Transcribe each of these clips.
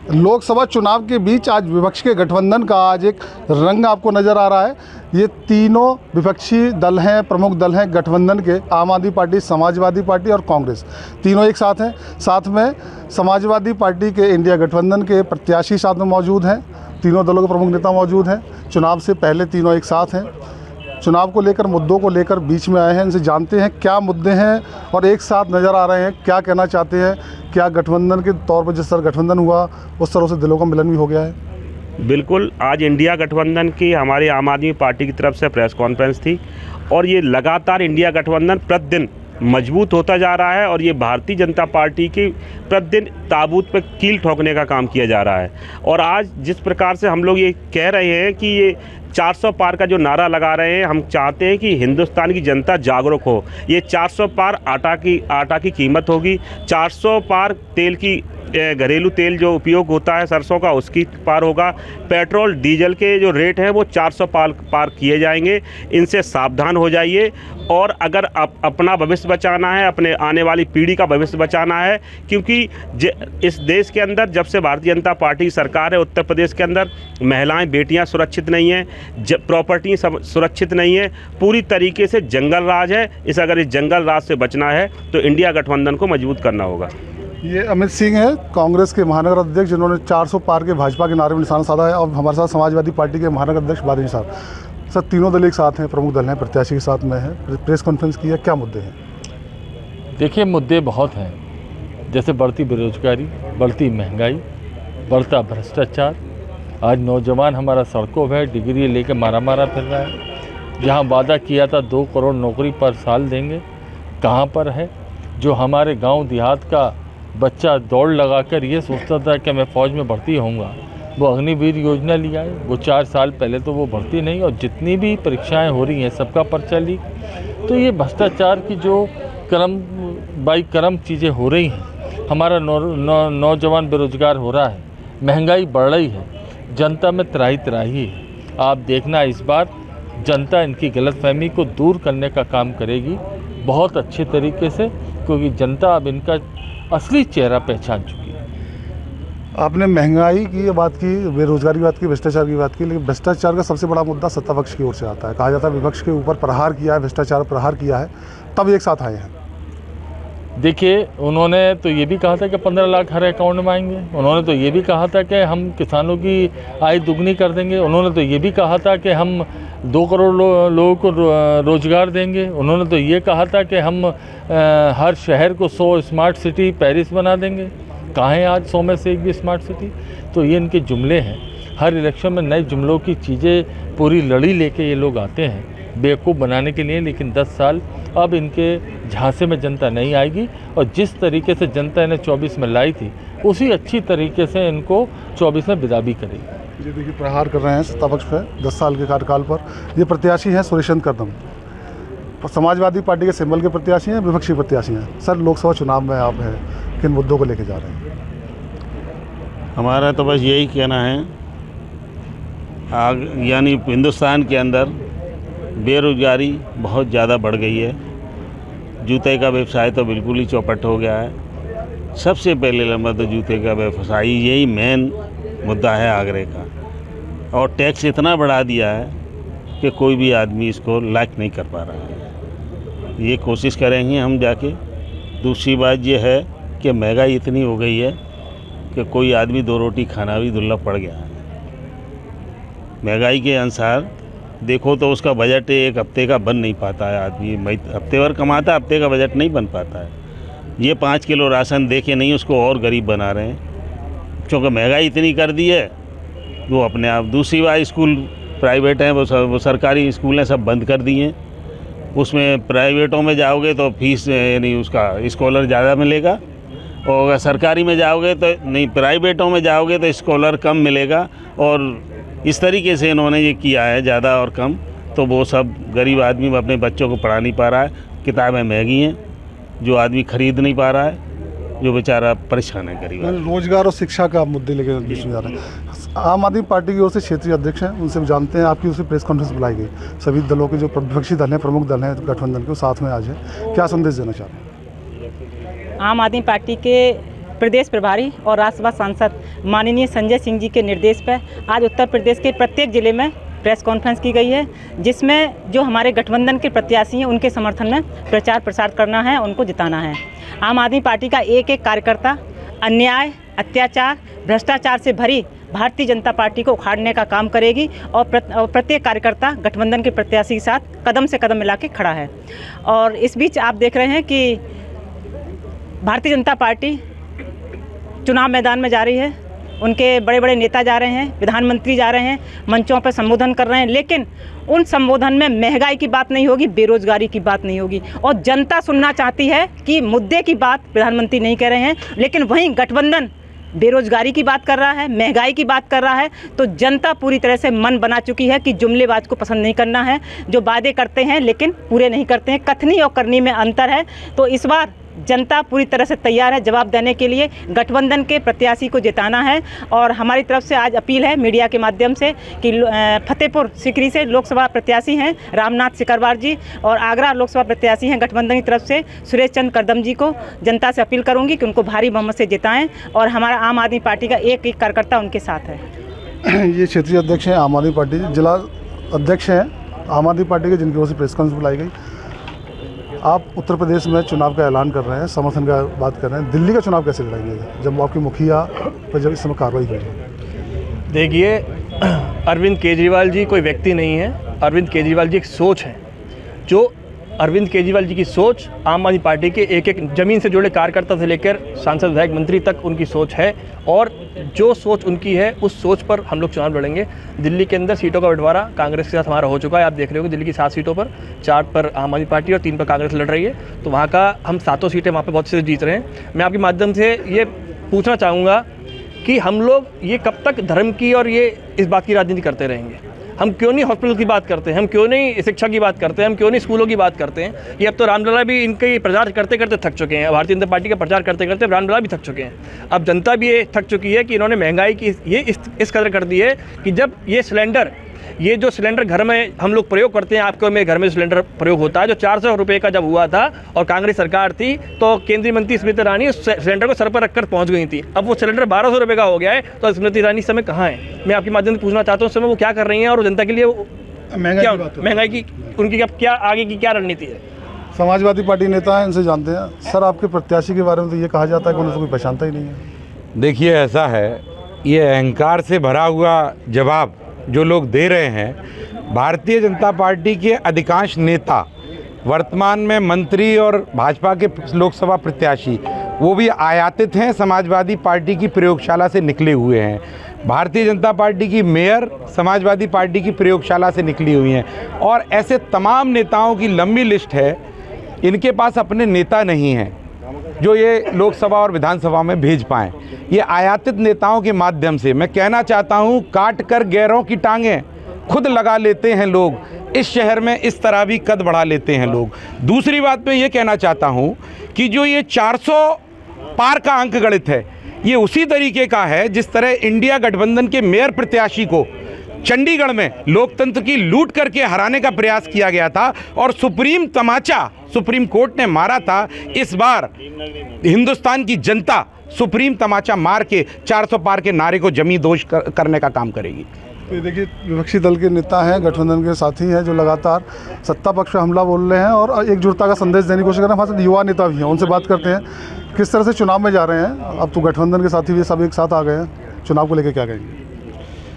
लोकसभा चुनाव के बीच आज विपक्ष के गठबंधन का आज एक रंग आपको नज़र आ रहा है। ये तीनों विपक्षी दल हैं, प्रमुख दल हैं गठबंधन के, आम आदमी पार्टी, समाजवादी पार्टी और कांग्रेस, तीनों एक साथ हैं। साथ में समाजवादी पार्टी के इंडिया गठबंधन के प्रत्याशी साथ में मौजूद हैं, तीनों दलों के प्रमुख नेता मौजूद हैं। चुनाव से पहले तीनों एक साथ हैं। चुनाव को लेकर, मुद्दों को लेकर बीच में आए हैं, इनसे जानते हैं क्या मुद्दे हैं और एक साथ नज़र आ रहे हैं, क्या कहना चाहते हैं। क्या गठबंधन के तौर पर जिस तरह गठबंधन हुआ उस तरह से दिलों का मिलन भी हो गया है? बिल्कुल, आज इंडिया गठबंधन की हमारे आम आदमी पार्टी की तरफ से प्रेस कॉन्फ्रेंस थी और ये लगातार इंडिया गठबंधन प्रतिदिन मजबूत होता जा रहा है और ये भारतीय जनता पार्टी की प्रतिदिन ताबूत पर कील ठोकने का काम किया जा रहा है। और आज जिस प्रकार से हम लोग ये कह रहे हैं कि ये 400 पार का जो नारा लगा रहे हैं, हम चाहते हैं कि हिंदुस्तान की जनता जागरूक हो। ये 400 पार आटा की कीमत होगी, 400 पार तेल की, घरेलू तेल जो उपयोग होता है सरसों का, उसकी पार होगा। पेट्रोल डीजल के जो रेट हैं वो 400 पार किए जाएंगे। इनसे सावधान हो जाइए और अगर अपना भविष्य बचाना है, अपने आने वाली पीढ़ी का भविष्य बचाना है, क्योंकि इस देश के अंदर जब से भारतीय जनता पार्टी की सरकार है, उत्तर प्रदेश के अंदर महिलाएं, बेटियां सुरक्षित नहीं हैं, प्रॉपर्टी सुरक्षित नहीं है, पूरी तरीके से जंगल राज है। अगर इस जंगल राज से बचना है तो इंडिया गठबंधन को मजबूत करना होगा। ये अमित सिंह है, कांग्रेस के महानगर अध्यक्ष, जिन्होंने 400 पार के भाजपा के नारे में निशाना साधा है। और हमारे साथ समाजवादी पार्टी के महानगर अध्यक्ष बादल साहब। सर, तीनों दल एक साथ हैं, प्रमुख दल हैं, प्रत्याशी के साथ में है, प्रेस कॉन्फ्रेंस की है, क्या मुद्दे हैं? देखिए, मुद्दे बहुत हैं, जैसे बढ़ती बेरोजगारी, बढ़ती महंगाई, बढ़ता भ्रष्टाचार। आज नौजवान हमारा सड़कों पर डिग्री लेकर मारा फिर रहा है। जहाँ वादा किया था 2 करोड़ नौकरी पर साल देंगे, कहाँ पर है? जो हमारे गांव देहात का बच्चा दौड़ लगाकर ये सोचता था कि मैं फ़ौज में भर्ती होऊंगा, वो अग्निवीर योजना लिया है। वो 4 साल पहले तो वो भर्ती नहीं, और जितनी भी परीक्षाएं हो रही हैं सबका पर्चा लीक। तो ये भ्रष्टाचार की जो क्रम चीज़ें हो रही हैं, हमारा नौजवान बेरोजगार हो रहा है, महंगाई बढ़ रही है, जनता में त्राही है। आप देखना, इस बार जनता इनकी गलतफहमी को दूर करने का काम करेगी बहुत अच्छे तरीके से, क्योंकि जनता अब इनका असली चेहरा पहचान चुकी है। आपने महंगाई की बात की, बेरोजगारी की बात की, भ्रष्टाचार की बात की, लेकिन भ्रष्टाचार का सबसे बड़ा मुद्दा सत्ता पक्ष की ओर से आता है। कहा जाता है विपक्ष के ऊपर प्रहार किया है, भ्रष्टाचार प्रहार किया है, तब एक साथ आए हैं। देखिए, उन्होंने तो ये भी कहा था कि 15 लाख हर अकाउंट में आएंगे। उन्होंने तो ये भी कहा था कि हम किसानों की आय दुगनी कर देंगे। उन्होंने तो ये भी कहा था कि हम 2 करोड़ लोगों को रोजगार देंगे। उन्होंने तो ये कहा था कि हम हर शहर को 100 स्मार्ट सिटी पेरिस बना देंगे। कहाँ है आज 100 में से एक भी स्मार्ट सिटी? तो ये इनके जुमले हैं। हर इलेक्शन में नए जुमलों की चीज़ें पूरी लड़ी लेके ये लोग आते हैं बेवकूफ़ बनाने के लिए। लेकिन 10 साल अब इनके झांसे में जनता नहीं आएगी, और जिस तरीके से जनता इन्हें 24 में लाई थी, उसी अच्छी तरीके से इनको 24 में विदा भी करेगी। ये देखिए, प्रहार कर रहे हैं सत्ता पक्ष पर 10 साल के कार्यकाल पर। ये प्रत्याशी हैं सुरेशचंद्र कदम, समाजवादी पार्टी के सिंबल के प्रत्याशी हैं, विपक्षी प्रत्याशी हैं। सर, लोकसभा चुनाव में आप हैं, किन मुद्दों को लेके जा रहे हैं? हमारा तो बस यही कहना है, यानी हिंदुस्तान के अंदर बेरोजगारी बहुत ज़्यादा बढ़ गई है। जूते का व्यवसाय तो बिल्कुल ही चौपट हो गया है। सबसे पहले नंबर तो जूते का व्यवसाय, यही मेन मुद्दा है आगरे का। और टैक्स इतना बढ़ा दिया है कि कोई भी आदमी इसको लायक नहीं कर पा रहा है। ये कोशिश करेंगे हम जाके। दूसरी बात ये है कि महंगाई इतनी हो गई है कि कोई आदमी 2 रोटी खाना भी दुर्लभ पड़ गया है। महंगाई के अनुसार देखो तो उसका बजट एक हफ्ते का बन नहीं पाता है। आदमी हफ्ते भर कमाता है, हफ्ते का बजट नहीं बन पाता है। ये 5 किलो राशन दे के नहीं, उसको और गरीब बना रहे हैं, क्योंकि महंगाई इतनी कर दी है वो अपने आप। दूसरी बात, स्कूल प्राइवेट हैं, वो सरकारी स्कूल हैं, सब बंद कर दिए हैं। उसमें प्राइवेटों में जाओगे तो फीस यानी उसका स्कॉलर ज़्यादा मिलेगा, और अगर सरकारी में जाओगे तो नहीं, प्राइवेटों में जाओगे तो स्कॉलर कम मिलेगा। और इस तरीके से इन्होंने ये किया है, ज़्यादा और कम, तो वो सब गरीब आदमी अपने बच्चों को पढ़ा नहीं पा रहा है। किताबें महंगी हैं, जो आदमी ख़रीद नहीं पा रहा है, जो बेचारा परेशान है गरीब। रोजगार और शिक्षा का मुद्दे लेकर बीच में जा रहे हैं। आम आदमी पार्टी की ओर से क्षेत्रीय अध्यक्ष हैं, उनसे भी जानते हैं। आपकी ओर से प्रेस कॉन्फ्रेंस बुलाई गई, सभी दलों के जो विपक्षी दल हैं, प्रमुख दल हैं गठबंधन के, साथ में आज है, क्या संदेश देना चाहते हैं? आम आदमी पार्टी के प्रदेश प्रभारी और राज्यसभा सांसद माननीय संजय सिंह जी के निर्देश पर आज उत्तर प्रदेश के प्रत्येक ज़िले में प्रेस कॉन्फ्रेंस की गई है, जिसमें जो हमारे गठबंधन के प्रत्याशी हैं उनके समर्थन में प्रचार प्रसार करना है, उनको जिताना है। आम आदमी पार्टी का एक एक कार्यकर्ता अन्याय, अत्याचार, भ्रष्टाचार से भरी भारतीय जनता पार्टी को उखाड़ने का काम करेगी और प्रत्येक कार्यकर्ता गठबंधन के प्रत्याशी के साथ कदम से कदम मिला के खड़ा है। और इस बीच आप देख रहे हैं कि भारतीय जनता पार्टी चुनाव मैदान में जा रही है, उनके बड़े बड़े नेता जा रहे हैं, प्रधानमंत्री जा रहे हैं, मंचों पर संबोधन कर रहे हैं, लेकिन उन संबोधन में महंगाई की बात नहीं होगी, बेरोजगारी की बात नहीं होगी। और जनता सुनना चाहती है कि मुद्दे की बात प्रधानमंत्री नहीं कह रहे हैं, लेकिन वहीं गठबंधन बेरोजगारी की बात कर रहा है, महंगाई की बात कर रहा है। तो जनता पूरी तरह से मन बना चुकी है कि जुमलेबाज को पसंद नहीं करना है, जो वादे करते हैं लेकिन पूरे नहीं करते हैं। कथनी और करनी में अंतर है। तो इस बार जनता पूरी तरह से तैयार है जवाब देने के लिए, गठबंधन के प्रत्याशी को जिताना है। और हमारी तरफ से आज अपील है मीडिया के माध्यम से कि फतेहपुर सीकरी से लोकसभा प्रत्याशी हैं रामनाथ सिकरवार जी और आगरा लोकसभा प्रत्याशी हैं गठबंधन की तरफ से सुरेश चंद्र करदम जी को जनता से अपील करूंगी कि उनको भारी बहुमत से जिताएं और हमारा आम आदमी पार्टी का एक एक कार्यकर्ता उनके साथ है। ये क्षेत्रीय अध्यक्ष हैं आम आदमी पार्टी, जिला अध्यक्ष हैं आम आदमी पार्टी के, जिनकी ओर से प्रेस कॉन्फ्रेंस बुलाई गई। आप उत्तर प्रदेश में चुनाव का ऐलान कर रहे हैं, समर्थन का बात कर रहे हैं, दिल्ली का चुनाव कैसे लड़ेंगे जब आपकी मुखिया पर जब इस समय कार्रवाई कर रही है? देखिए, अरविंद केजरीवाल जी कोई व्यक्ति नहीं है, अरविंद केजरीवाल जी एक सोच है। जो अरविंद केजरीवाल जी की सोच आम आदमी पार्टी के एक एक ज़मीन से जुड़े कार्यकर्ता से लेकर सांसद, विधायक, मंत्री तक उनकी सोच है। और जो सोच उनकी है उस सोच पर हम लोग चुनाव लड़ेंगे। दिल्ली के अंदर सीटों का बंटवारा कांग्रेस के साथ हमारा हो चुका है। आप देख रहे हो कि दिल्ली की 7 सीटों पर 4 पर आम आदमी पार्टी और 3 पर कांग्रेस लड़ रही है। तो वहाँ का हम 7 सीटें वहाँ पर बहुत से जीत रहे हैं। मैं आपके माध्यम से ये पूछना चाहूँगा कि हम लोग ये कब तक धर्म की और ये इस बात की राजनीति करते रहेंगे? हम क्यों नहीं हॉस्पिटल की बात करते हैं, हम क्यों नहीं शिक्षा की बात करते हैं, हम क्यों नहीं स्कूलों की बात करते हैं? ये अब तो रामलला भी इनके प्रचार करते करते थक चुके हैं, भारतीय जनता पार्टी का प्रचार करते करते रामलला भी थक चुके हैं। अब जनता भी ये थक चुकी है कि इन्होंने महंगाई की ये इस कदर कर दी है कि जब ये जो सिलेंडर घर में हम लोग प्रयोग करते हैं, आपके में घर में सिलेंडर प्रयोग होता है, जो 400 रुपये का जब हुआ था और कांग्रेस सरकार थी तो केंद्रीय मंत्री स्मृति ईरानी उस सिलेंडर को सर पर रखकर पहुंच गई थी। अब वो सिलेंडर 1200 रुपये का हो गया है। तो स्मृति ईरानी इस समय कहाँ है? मैं आपके माध्यम से पूछना चाहता हूँ उस समय वो क्या कर रही हैं और जनता के लिए महंगाई की उनकी क्या आगे की क्या रणनीति है? समाजवादी पार्टी नेता हैं, इनसे जानते हैं। सर, आपके प्रत्याशी के बारे में तो ये कहा जाता है कि उन्हें कोई पहचानता ही नहीं है। देखिए, ऐसा है, ये अहंकार से भरा हुआ जवाब जो लोग दे रहे हैं, भारतीय जनता पार्टी के अधिकांश नेता वर्तमान में मंत्री और भाजपा के लोकसभा प्रत्याशी वो भी आयातित हैं, समाजवादी पार्टी की प्रयोगशाला से निकले हुए हैं। भारतीय जनता पार्टी की मेयर समाजवादी पार्टी की प्रयोगशाला से निकली हुई हैं और ऐसे तमाम नेताओं की लंबी लिस्ट है। इनके पास अपने नेता नहीं हैं जो ये लोकसभा और विधानसभा में भेज पाएँ। ये आयातित नेताओं के माध्यम से, मैं कहना चाहता हूँ, काट कर गैरों की टांगें खुद लगा लेते हैं लोग। इस शहर में इस तरह भी कद बढ़ा लेते हैं लोग। दूसरी बात मैं ये कहना चाहता हूँ कि जो ये 400 पार का अंक गणित है, ये उसी तरीके का है जिस तरह इंडिया गठबंधन के मेयर प्रत्याशी को चंडीगढ़ में लोकतंत्र की लूट करके हराने का प्रयास किया गया था और सुप्रीम कोर्ट ने मारा था। इस बार हिंदुस्तान की जनता सुप्रीम तमाचा मार के 400 पार के नारे को जमी दोष करने का काम करेगी। तो देखिए, विपक्षी दल के नेता हैं, गठबंधन के साथी हैं, जो लगातार सत्ता पक्ष पर हमला बोल रहे हैं और एकजुटता का संदेश देने की कोशिश कर रहे हैं। हमारे साथ युवा नेता भी हैं, उनसे बात करते हैं किस तरह से चुनाव में जा रहे हैं। अब तो गठबंधन के साथी भी सब एक साथ आ गए हैं, चुनाव को लेकर क्या कहेंगे?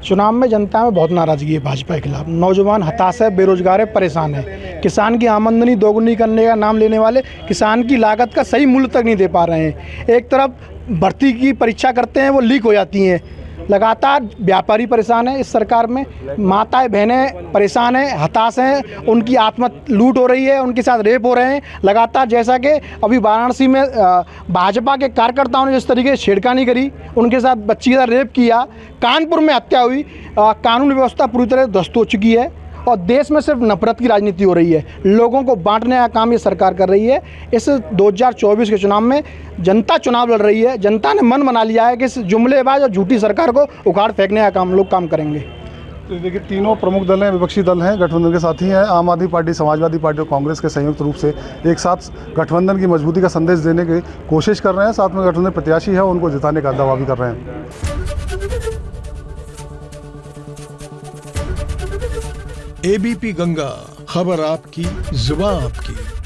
चुनाव में जनता में बहुत नाराज़गी है भाजपा के खिलाफ। नौजवान हताश है, बेरोजगार है, परेशान है। किसान की आमदनी दोगुनी करने का नाम लेने वाले किसान की लागत का सही मूल्य तक नहीं दे पा रहे हैं। एक तरफ भर्ती की परीक्षा करते हैं, वो लीक हो जाती हैं। लगातार व्यापारी परेशान है इस सरकार में, माताएं बहनें परेशान हैं, हताश हैं, उनकी आत्म लूट हो रही है, उनके साथ रेप हो रहे हैं लगातार। जैसा कि अभी वाराणसी में भाजपा के कार्यकर्ताओं ने जिस तरीके से छेड़खानी करी, उनके साथ बच्ची का रेप किया, कानपुर में हत्या हुई, कानून व्यवस्था पूरी तरह ध्वस्त हो चुकी है और देश में सिर्फ नफरत की राजनीति हो रही है। लोगों को बांटने का काम ये सरकार कर रही है। इस 2024 के चुनाव में जनता चुनाव लड़ रही है। जनता ने मन बना लिया है कि इस जुमलेबाज और झूठी सरकार को उखाड़ फेंकने का काम लोग काम करेंगे। तो देखिए तीनों प्रमुख दल हैं, विपक्षी दल हैं, गठबंधन के साथी हैं। आम आदमी पार्टी, समाजवादी पार्टी और कांग्रेस के संयुक्त रूप से एक साथ गठबंधन की मजबूती का संदेश देने की कोशिश कर रहे हैं। साथ में गठबंधन प्रत्याशी है उनको जिताने का दावा भी कर रहे हैं। एबीपी गंगा, खबर आपकी, जुबान आपकी।